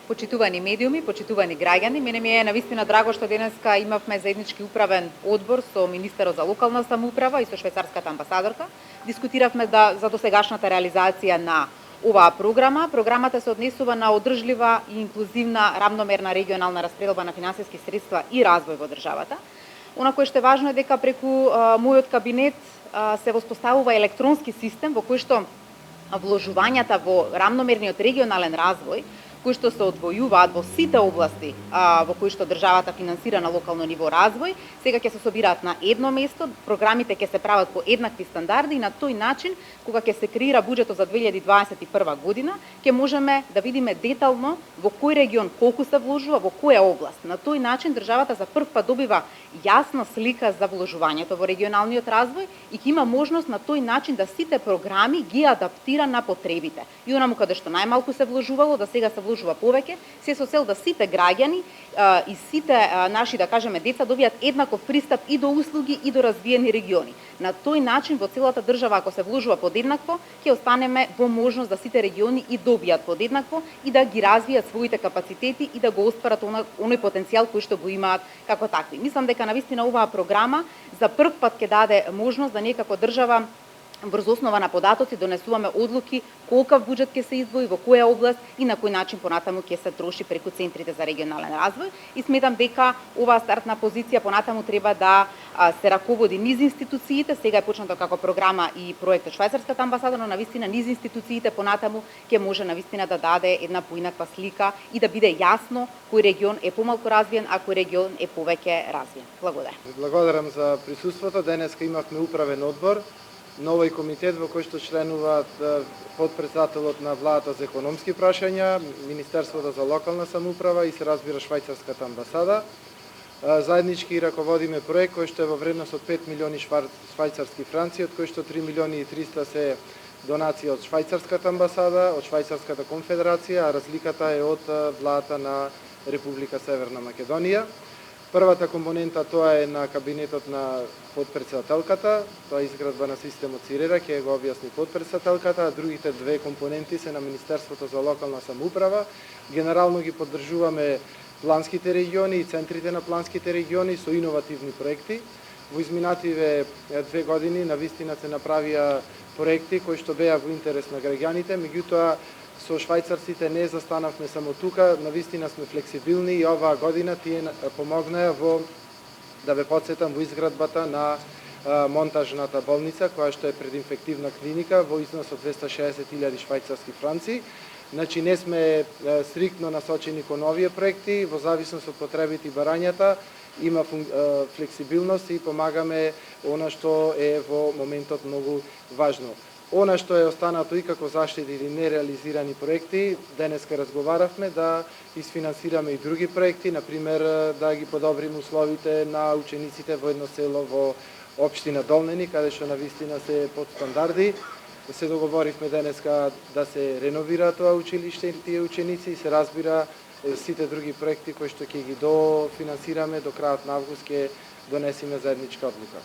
Почитувани медиуми, почитувани граѓани, мене ми е навистина драго што денеска имавме заеднички управен одбор со министерот за локална самоуправа и со швајцарската амбасадорка. Дискутиравме за досегашната реализација на оваа програма. Програмата се однесува на одржлива и инклузивна рамномерна регионална распределба на финансиски средства и развој во државата. Она кое што е важно е дека преку мојот кабинет се воспоставува електронски систем во кој што вложувањата во рамномерниот регионален развој кои што се одвојуваат во сите области во кои што државата финансира на локално ниво развој, сега ќе се собираат на едно место, програмите ќе се прават по еднакви стандарди и на тој начин, кога ќе се креира буџетот за 2021 година, ќе можеме да видиме детално во кој регион колку се вложува, во која област. На тој начин државата за прв пат добива јасна слика за вложувањето во регионалниот развој и ќе има можност на тој начин да сите програми ги адаптира на потребите. И онаму каде што најмалку се вложувало, да сега се вложува повеќе, се со цел да сите граѓани и сите наши, да кажеме, деца добијат еднаков пристап и до услуги и до развиени региони. На тој начин во целата држава, ако се вложува подеднакво, ќе останеме во можност да сите региони и добијат подеднакво и да ги развијат своите капацитети и да го остварат оној потенцијал кој што го имаат како такви. Мислам дека навистина оваа програма за прв пат ќе даде можност да ние како држава врз основа на податоци донесуваме одлуки колкав буџет ќе се издвои во која област и на кој начин понатаму ќе се троши преку центрите за регионален развој. И сметам дека оваа стартна позиција понатаму треба да се раководи низ институциите. Сега е почнато како програма и проектот Швајцарската амбасада, но навистина низ институциите понатаму ќе може навистина да даде една поинаква слика и да биде јасно кој регион е помалку развиен, а кој регион е повеќе развиен. Благодарам. Благодарам за присуството. Денеска имавме управен одбор на овој комитет во кој што членуваат подпредседателот на владата за економски прашања, Министерството за локална самоуправа и се разбира Швајцарската амбасада. Заеднички раководиме проект кој што е во вредност од 5 милиони швајцарски франци, од кои што 3 милиони и 300 се донација од Швајцарската амбасада, од Швајцарската конфедерација, а разликата е од владата на Република Северна Македонија. Првата компонента тоа е на кабинетот на подпредседателката, тоа е изградба на системот Цирера, ќе го објасни подпредседателката, а другите две компоненти се на Министерството за локална самоуправа. Генерално ги поддржуваме планските региони и центрите на планските региони со иновативни проекти. Во изминативе 2 години навистина се направија проекти кои што беа во интерес на граѓаните, меѓутоа со швајцарците не застанавме само тука, навистина сме флексибилни и оваа година тие помогнаа да ве потсетам, во изградбата на монтажната болница, која што е прединфективна клиника во износ од 260.000 швајцарски франци. Значи не сме стриктно насочени кон овие проекти, во зависност од потребите и барањата, има флексибилност и помагаме она што е во моментот многу важно. Она што е останато и како заштити или нереализирани проекти, денеска разговаравме да изфинансираме и други проекти, например да ги подобриме условите на учениците во едно село во општина Долнени, каде што навистина се под стандарди. Се договоривме денеска да се реновира тоа училиште и тие ученици и се разбира сите други проекти кои што ќе ги дофинансираме до крајот на август ќе донесеме заедничка одлука.